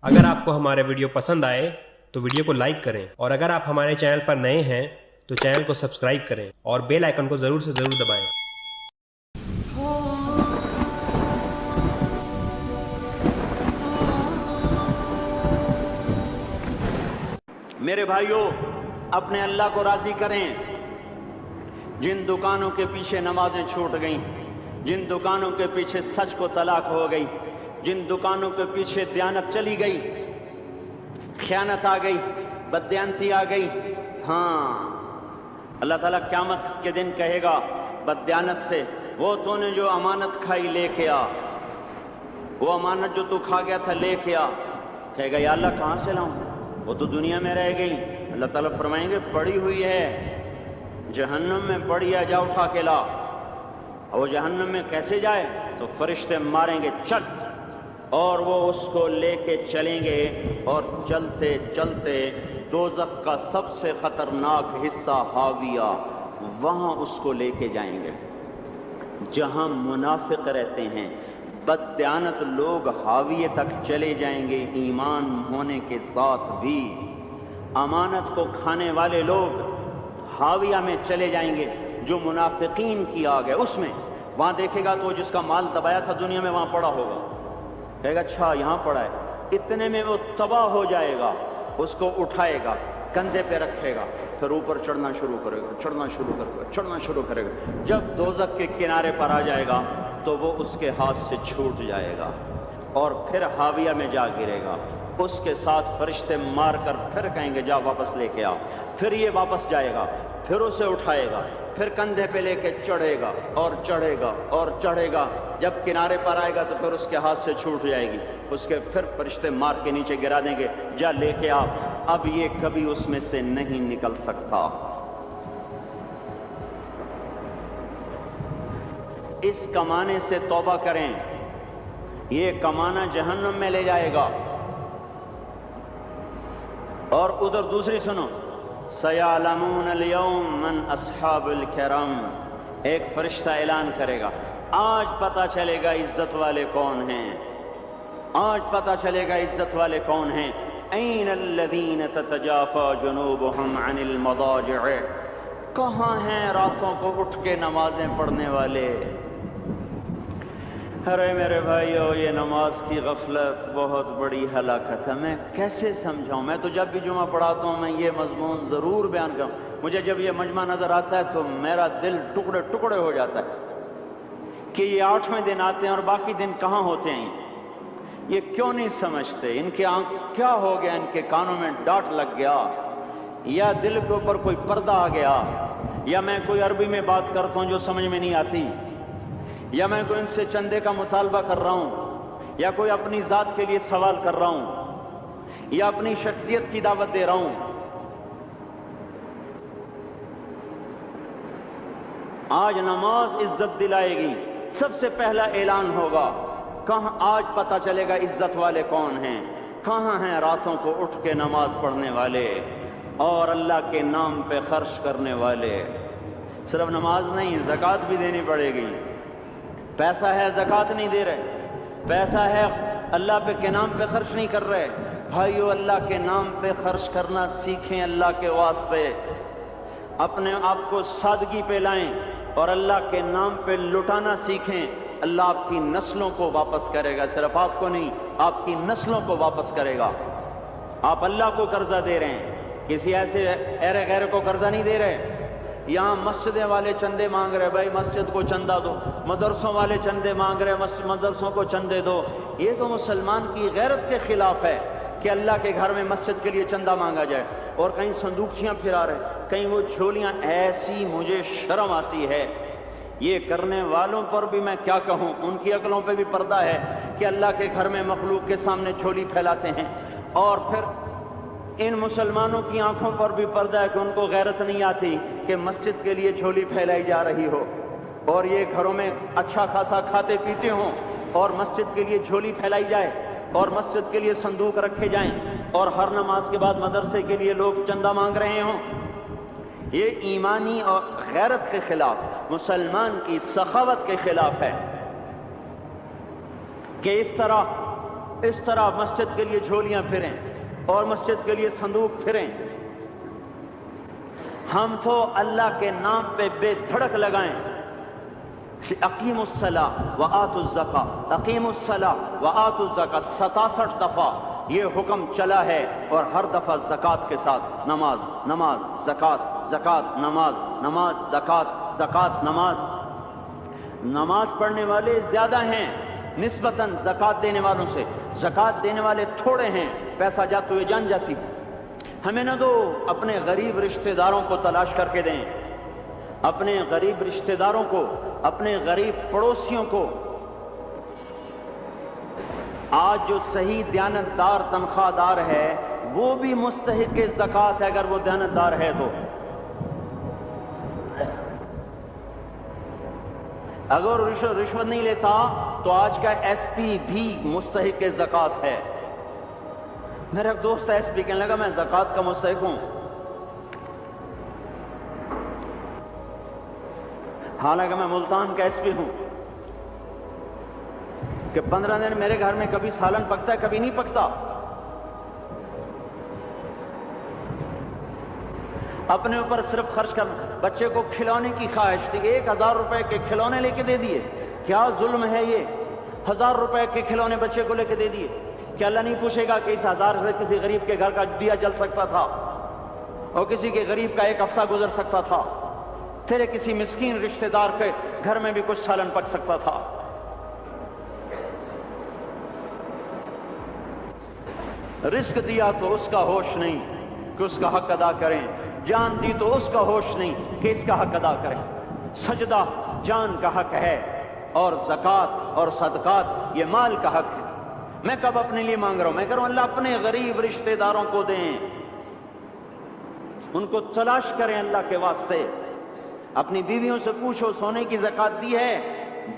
اگر آپ کو ہمارے ویڈیو پسند آئے تو ویڈیو کو لائک کریں، اور اگر آپ ہمارے چینل پر نئے ہیں تو چینل کو سبسکرائب کریں اور بیل آئیکن کو ضرور سے ضرور دبائیں۔ میرے بھائیوں، اپنے اللہ کو راضی کریں۔ جن دکانوں کے پیچھے نمازیں چھوٹ گئیں، جن دکانوں کے پیچھے سچ کو طلاق ہو گئی، جن دکانوں کے پیچھے دیانت چلی گئی، خیانت آ گئی، بددیانتی آ گئی، ہاں اللہ تعالیٰ قیامت کے دن کہے گا بددیانت سے، وہ تو نے جو امانت کھائی لے کے آ، وہ امانت جو تو کھا گیا تھا لے کے آ۔ کہے گا یا اللہ کہاں سے لاؤں، وہ تو دنیا میں رہ گئی۔ اللہ تعالیٰ فرمائیں گے پڑی ہوئی ہے جہنم میں، پڑی ہے، جا اٹھا کے لا۔ اور وہ جہنم میں کیسے جائے؟ تو فرشتے ماریں گے چل، اور وہ اس کو لے کے چلیں گے، اور چلتے چلتے دوزخ کا سب سے خطرناک حصہ حاویہ، وہاں اس کو لے کے جائیں گے جہاں منافق رہتے ہیں۔ بددیانت لوگ حاویہ تک چلے جائیں گے ایمان ہونے کے ساتھ بھی، امانت کو کھانے والے لوگ حاویہ میں چلے جائیں گے جو منافقین کی آگ ہے اس میں۔ وہاں دیکھے گا تو جس کا مال دبایا تھا دنیا میں وہاں پڑا ہوگا، کہے گا اچھا یہاں پڑا ہے، اتنے میں وہ تباہ ہو جائے گا، اس کو اٹھائے گا، کندھے پہ رکھے گا، پھر اوپر چڑھنا شروع کرے گا، چڑھنا شروع کرے گا، چڑھنا شروع کرے گا۔ جب دوزخ کے کنارے پر آ جائے گا تو وہ اس کے ہاتھ سے چھوٹ جائے گا اور پھر حاویہ میں جا گرے گا۔ اس کے ساتھ فرشتے مار کر پھر کہیں گے جا واپس لے کے آ، پھر یہ واپس جائے گا، پھر اسے اٹھائے گا، پھر کندھے پہ لے کے چڑھے گا اور چڑھے گا اور چڑھے گا۔ جب کنارے پر آئے گا تو پھر اس کے ہاتھ سے چھوٹ جائے گی، اس کے پھر فرشتے مار کے نیچے گرا دیں گے، جا لے کے آ۔ اب یہ کبھی اس میں سے نہیں نکل سکتا۔ اس کمانے سے توبہ کریں، یہ کمانا جہنم میں لے جائے گا۔ اور ادھر دوسری سنو، سَيَعْلَمُونَ الْيَوْمَ مَنْ أَصْحَابُ الْكِرَامِ، ایک فرشتہ اعلان کرے گا آج پتہ چلے گا عزت والے کون ہیں، آج پتہ چلے گا عزت والے کون ہیں۔ أَيْنَ الَّذِينَ تَتَجَافَى جُنُوبُهُمْ عَنِ الْمَضَاجِعِ، کہاں ہیں راتوں کو اٹھ کے نمازیں پڑھنے والے؟ ارے میرے بھائیو، یہ نماز کی غفلت بہت بڑی ہلاکت ہے۔ میں کیسے سمجھاؤں؟ میں تو جب بھی جمعہ پڑھاتا ہوں میں یہ مضمون ضرور بیان کروں، مجھے جب یہ مجمع نظر آتا ہے تو میرا دل ٹکڑے ٹکڑے ہو جاتا ہے کہ یہ 8ویں دن آتے ہیں اور باقی دن کہاں ہوتے ہیں؟ یہ کیوں نہیں سمجھتے؟ ان کے آنکھ کیا ہو گیا؟ ان کے کانوں میں ڈاٹ لگ گیا، یا دل کے اوپر کوئی پردہ آ گیا، یا میں کوئی عربی میں بات کرتا ہوں جو سمجھ میں نہیں آتی، یا میں کوئی ان سے چندے کا مطالبہ کر رہا ہوں، یا کوئی اپنی ذات کے لیے سوال کر رہا ہوں، یا اپنی شخصیت کی دعوت دے رہا ہوں۔ آج نماز عزت دلائے گی، سب سے پہلا اعلان ہوگا، کہاں آج پتہ چلے گا عزت والے کون ہیں، کہاں ہیں راتوں کو اٹھ کے نماز پڑھنے والے اور اللہ کے نام پہ خرچ کرنے والے۔ صرف نماز نہیں، زکوٰۃ بھی دینی پڑے گی۔ پیسہ ہے زکوٰۃ نہیں دے رہے، پیسہ ہے اللہ کے نام پہ خرچ نہیں کر رہے۔ بھائیو، اللہ کے نام پہ خرچ کرنا سیکھیں، اللہ کے واسطے اپنے آپ کو سادگی پہ لائیں اور اللہ کے نام پہ لٹانا سیکھیں۔ اللہ آپ کی نسلوں کو واپس کرے گا، صرف آپ کو نہیں، آپ کی نسلوں کو واپس کرے گا۔ آپ اللہ کو قرضہ دے رہے ہیں، کسی ایسے ایرے غیرے کو قرضہ نہیں دے رہے۔ یہاں مسجدیں والے چندے مانگ رہے، بھائی مسجد کو چندہ دو، مدرسوں والے چندے مانگ رہے، مدرسوں کو چندے دو۔ یہ تو مسلمان کی غیرت کے خلاف ہے کہ اللہ کے گھر میں مسجد کے لیے چندہ مانگا جائے، اور کہیں صندوقچیاں پھرا رہے، کہیں وہ جھولیاں، ایسی مجھے شرم آتی ہے۔ یہ کرنے والوں پر بھی میں کیا کہوں، ان کی عقلوں پہ بھی پردہ ہے کہ اللہ کے گھر میں مخلوق کے سامنے جھولی پھیلاتے ہیں، اور پھر ان مسلمانوں کی آنکھوں پر بھی پردہ ہے کہ ان کو غیرت نہیں آتی کہ مسجد کے لیے جھولی پھیلائی جا رہی ہو، اور یہ گھروں میں اچھا خاصا کھاتے پیتے ہوں اور مسجد کے لیے جھولی پھیلائی جائے اور مسجد کے لیے صندوق رکھے جائیں، اور ہر نماز کے بعد مدرسے کے لیے لوگ چندہ مانگ رہے ہوں۔ یہ ایمانی اور غیرت کے خلاف، مسلمان کی سخاوت کے خلاف ہے کہ اس طرح اس طرح مسجد کے لیے جھولیاں پھریں اور مسجد کے لیے صندوق پھریں. ہم تو اللہ کے نام پہ بے دھڑک لگائیں. اقیموا الصلاۃ وآتوا الزکاۃ، اقیموا الصلاۃ وآتوا الزکاۃ 67 دفعہ یہ حکم چلا ہے، اور ہر دفعہ زکوٰۃ کے ساتھ. نماز نماز زکوٰۃ، زکوٰۃ نماز، نماز زکوٰۃ، زکوٰۃ نماز. نماز پڑھنے والے زیادہ ہیں نسبتاً زکوٰۃ دینے والوں سے، زکوٰۃ دینے والے تھوڑے ہیں. پیسہ جاتے ہوئے جان جاتی. ہمیں نہ دو، اپنے غریب رشتہ داروں کو تلاش کر کے دیں، اپنے غریب رشتہ داروں کو، اپنے غریب پڑوسیوں کو. آج جو صحیح دیانتدار تنخواہ دار ہے وہ بھی مستحق زکوٰۃ ہے اگر وہ دیانتدار ہے تو. اگر رشوت نہیں لیتا تو آج کا ایس پی بھی مستحق زکوٰۃ ہے. میرا ایک دوست ایس پی کہنے لگا میں زکوٰۃ کا مستحق ہوں، حالانکہ میں ملتان کا ایس پی ہوں. کہ 15 دن میرے گھر میں کبھی سالن پکتا ہے کبھی نہیں پکتا. اپنے اوپر صرف خرچ کرنا. بچے کو کھلونے کی خواہش تھی، 1000 روپے کے کھلونے لے کے دے دیے. کیا ظلم ہے یہ؟ 1000 روپے کے کھلونے بچے کو لے کے دے دیے. کہ اللہ نہیں پوچھے گا کہ اس 1000 سے کسی غریب کے گھر کا دیا جل سکتا تھا اور کسی کے غریب کا ایک ہفتہ گزر سکتا تھا، تیرے کسی مسکین رشتہ دار کے گھر میں بھی کچھ سالن پک سکتا تھا. رزق دیا تو اس کا ہوش نہیں کہ اس کا حق ادا کریں، جان دی تو اس کا ہوش نہیں کہ اس کا حق ادا کریں. سجدہ جان کا حق ہے، اور زکوٰۃ اور صدقات یہ مال کا حق ہے. میں کب اپنے لیے مانگ رہا ہوں؟ میں کہہ رہا ہوں اللہ اپنے غریب رشتہ داروں کو دیں، ان کو تلاش کریں اللہ کے واسطے. اپنی بیویوں سے پوچھو سونے کی زکوٰۃ دی ہے؟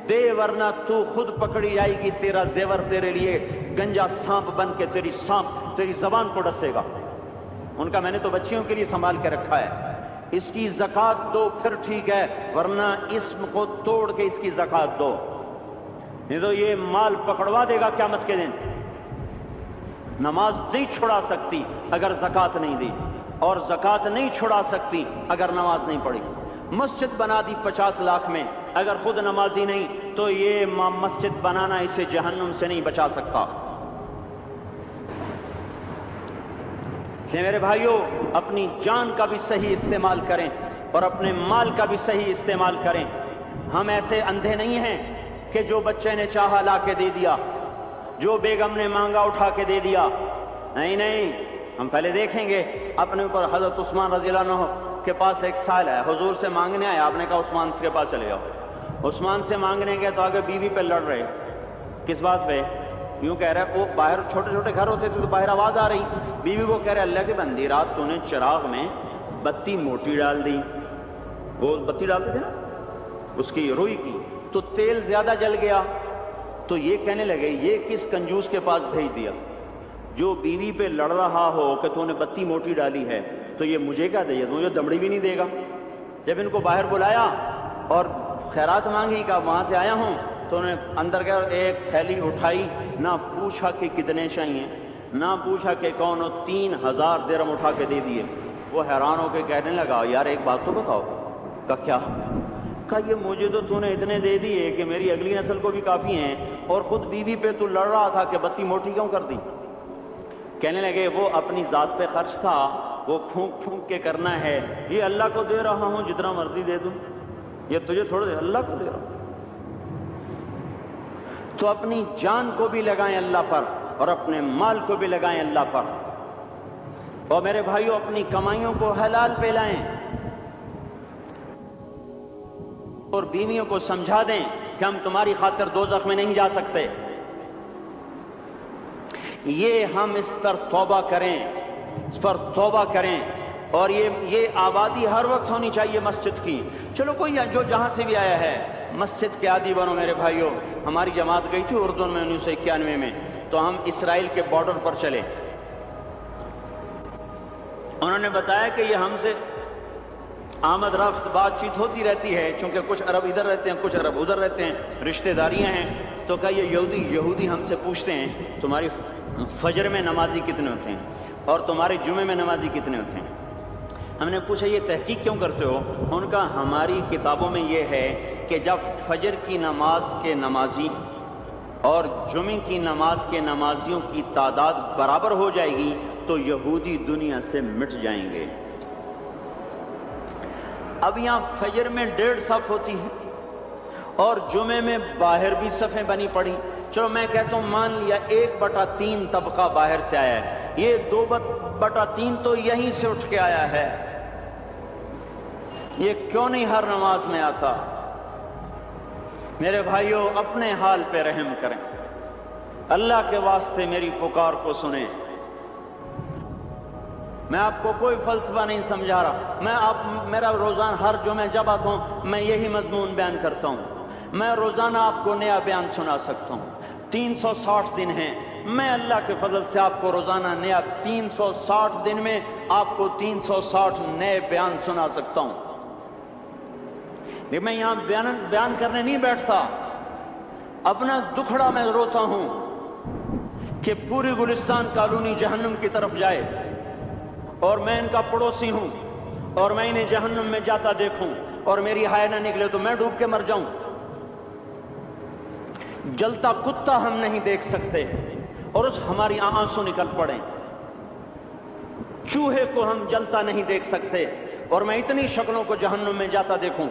دے، ورنہ تو خود پکڑی جائے گی، تیرا زیور تیرے لیے گنجا سانپ بن کے تیری زبان کو ڈسے گا. ان کا میں نے تو بچیوں کے لیے سنبھال کے رکھا ہے. اس کی زکوٰۃ دو پھر ٹھیک ہے، ورنہ اسم کو توڑ کے اس کی زکوٰۃ دو، نہیں تو یہ مال پکڑوا دے گا قیامت کے دن. نماز نہیں چھڑا سکتی اگر زکوٰۃ نہیں دی، اور زکوٰۃ نہیں چھڑا سکتی اگر نماز نہیں پڑھی. مسجد بنا دی 50 لاکھ میں، اگر خود نمازی نہیں تو یہ مسجد بنانا اسے جہنم سے نہیں بچا سکتا. اس لیے میرے بھائیوں اپنی جان کا بھی صحیح استعمال کریں اور اپنے مال کا بھی صحیح استعمال کریں. ہم ایسے اندھے نہیں ہیں کہ جو بچے نے چاہا لا کے دے دیا، جو بیگم نے مانگا اٹھا کے دے دیا. نہیں نہیں، ہم پہلے دیکھیں گے اپنے اوپر. حضرت عثمان رضی اللہ عنہ کے پاس ایک سائل ہے، حضور سے مانگنے آیا، آپ نے کہا عثمان کے پاس چلے جاؤ. عثمان سے مانگنے گئے تو آگے بیوی پہ لڑ رہے. کس بات پہ؟ یوں کہہ رہا ہے وہ باہر چھوٹے چھوٹے گھر ہوتے تھے تو باہر آواز آ رہی. بیوی کو کہہ رہے اللہ کے بندی رات تو نے چراغ میں بتی موٹی ڈال دی. وہ بتی ڈالتے تھے نا اس کی روئی کی، تو تیل زیادہ جل گیا. تو یہ کہنے لگے یہ کس کنجوس کے پاس بھیج دیا؟ جو بیوی پہ لڑ رہا ہو کہ تو نے بتی موٹی ڈالی ہے تو یہ مجھے کیا دے گا؟ مجھے دمڑی بھی نہیں دے گا. جب ان کو باہر بلایا اور خیرات مانگی کہ وہاں سے آیا ہوں، تو انہوں نے اندر گیا ایک تھیلی اٹھائی، نہ پوچھا کہ کتنے چاہیے، نہ پوچھا کہ کون، 3000 درہم اٹھا کے دے دیے. وہ حیران ہو کے کہنے لگا یار ایک بات تو بتاؤ. کہا کیا؟ کہا یہ مجھے تو نے اتنے دے دیے کہ میری اگلی نسل کو بھی کافی ہیں، اور خود بیوی پہ تو لڑ رہا تھا کہ بتی موٹی کیوں کر دی. کہنے لگے وہ اپنی ذات پہ خرچ تھا، وہ پھونک پھونک کے کرنا ہے. یہ اللہ کو دے رہا ہوں جتنا مرضی دے دوں، یہ تجھے تھوڑا دے، اللہ کو دے رہا ہوں. تو اپنی جان کو بھی لگائیں اللہ پر اور اپنے مال کو بھی لگائیں اللہ پر. اور میرے بھائیوں اپنی کمائیوں کو حلال پہ لائیں اور بیویوں کو سمجھا دیں کہ ہم تمہاری خاطر دوزخ میں نہیں جا سکتے. یہ ہم اس پر توبہ کریں، اس پر توبہ کریں. اور یہ آبادی ہر وقت ہونی چاہیے مسجد کی. چلو کوئی جو جہاں سے بھی آیا ہے مسجد کے عادی بنو میرے بھائیوں. ہماری جماعت گئی تھی اردن میں 1991 میں، تو ہم اسرائیل کے بارڈر پر چلے. انہوں نے بتایا کہ یہ ہم سے آمد رفت بات چیت ہوتی رہتی ہے، چونکہ کچھ عرب ادھر رہتے ہیں کچھ عرب ادھر رہتے ہیں، رشتہ داریاں ہیں. تو کہا یہ یہودی ہم سے پوچھتے ہیں تمہاری فجر میں نمازی کتنے ہوتے ہیں اور تمہارے جمعے میں نمازی کتنے ہوتے ہیں؟ ہم نے پوچھا یہ تحقیق کیوں کرتے ہو؟ ان کا ہماری کتابوں میں یہ ہے کہ جب فجر کی نماز کے نمازی اور جمعے کی نماز کے نمازیوں کی تعداد برابر ہو جائے گی تو یہودی دنیا سے مٹ جائیں گے۔ اب یہاں فجر میں 1.5 صف ہوتی ہے اور جمعے میں باہر بھی صفیں بنی پڑی، چلو میں کہتا ہوں مان لیا 1/3 طبقہ باہر سے آیا ہے، یہ 2/3 تو یہیں سے اٹھ کے آیا ہے، یہ کیوں نہیں ہر نماز میں آتا؟ میرے بھائیوں اپنے حال پہ رحم کریں، اللہ کے واسطے میری پکار کو سنیں۔ میں آپ کو کوئی فلسفہ نہیں سمجھا رہا، میرا روزانہ ہر جمعہ جب آتا ہوں میں یہی مضمون بیان کرتا ہوں، میں روزانہ آپ کو نیا بیان سنا سکتا ہوں۔ 360 دن ہیں، میں اللہ کے فضل سے آپ کو روزانہ نیا 360 دن میں آپ کو 360 نئے بیان سنا سکتا ہوں۔ لیکن میں یہاں بیان کرنے نہیں بیٹھتا، اپنا دکھڑا میں روتا ہوں کہ پوری گلستان کالونی جہنم کی طرف جائے اور میں ان کا پڑوسی ہوں اور میں انہیں جہنم میں جاتا دیکھوں اور میری ہائے نہ نکلے تو میں ڈوب کے مر جاؤں۔ جلتا کتا ہم نہیں دیکھ سکتے اور اس ہماری آنسو نکل پڑیں، چوہے کو ہم جلتا نہیں دیکھ سکتے اور میں اتنی شکلوں کو جہنم میں جاتا دیکھوں۔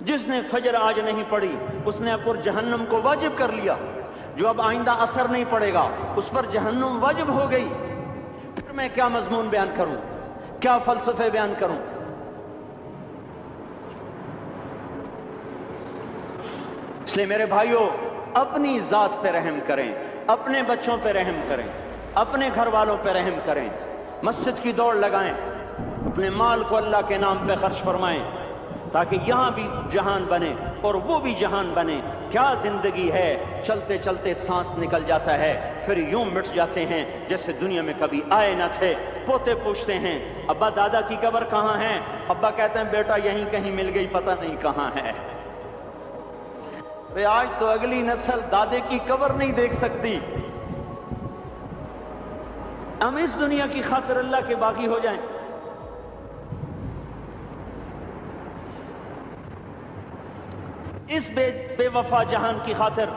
جس نے فجر آج نہیں پڑھی اس نے پر جہنم کو واجب کر لیا، جو اب آئندہ اثر نہیں پڑے گا اس پر جہنم واجب ہو گئی۔ پھر میں کیا مضمون بیان کروں، کیا فلسفے بیان کروں؟ اس لیے میرے بھائیوں اپنی ذات پہ رحم کریں، اپنے بچوں پہ رحم کریں، اپنے گھر والوں پہ رحم کریں، مسجد کی دوڑ لگائیں، اپنے مال کو اللہ کے نام پہ خرچ فرمائیں تاکہ یہاں بھی جہان بنے اور وہ بھی جہان بنے۔ کیا زندگی ہے، چلتے چلتے سانس نکل جاتا ہے پھر یوں مٹ جاتے ہیں جیسے دنیا میں کبھی آئے نہ تھے۔ پوتے پوچھتے ہیں ابا دادا کی قبر کہاں ہے؟ ابا کہتے ہیں بیٹا یہیں کہیں مل گئی، پتہ نہیں کہاں ہے۔ آج تو اگلی نسل دادے کی قبر نہیں دیکھ سکتی، ہم اس دنیا کی خاطر اللہ کے باغی ہو جائیں۔ اس بے وفا جہان کی خاطر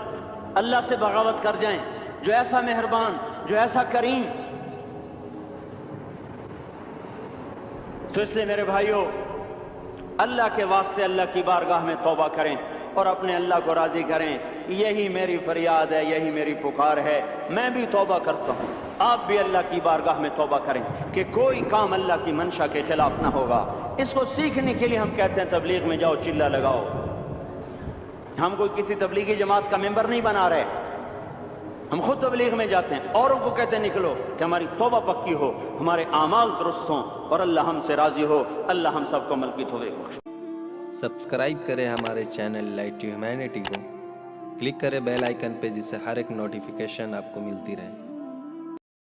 اللہ سے بغاوت کر جائیں جو ایسا مہربان، جو ایسا کریم۔ تو اس لیے میرے بھائیوں اللہ کے واسطے اللہ کی بارگاہ میں توبہ کریں اور اپنے اللہ کو راضی کریں۔ یہی میری فریاد ہے، یہی میری پکار ہے۔ میں بھی توبہ کرتا ہوں، آپ بھی اللہ کی بارگاہ میں توبہ کریں کہ کوئی کام اللہ کی منشا کے خلاف نہ ہوگا۔ اس کو سیکھنے کے لیے ہم کہتے ہیں تبلیغ میں جاؤ، چلہ لگاؤ۔ ہم کوئی کسی تبلیغی جماعت کا ممبر نہیں بنا رہے، ہم خود تبلیغ میں جاتے ہیں، اوروں کو کہتے ہیں نکلو کہ ہماری توبہ پکی ہو، ہمارے اعمال درست ہوں اور اللہ ہم سے راضی ہو۔ اللہ ہم سب کو عمل کی توفیق بخشے۔ سبسکرائب کریں ہمارے چینل لائٹ ٹو ہیومینٹی کو، کلک کریں بیل آئیکن پہ جس سے ہر ایک نوٹیفیکیشن آپ کو ملتی رہے۔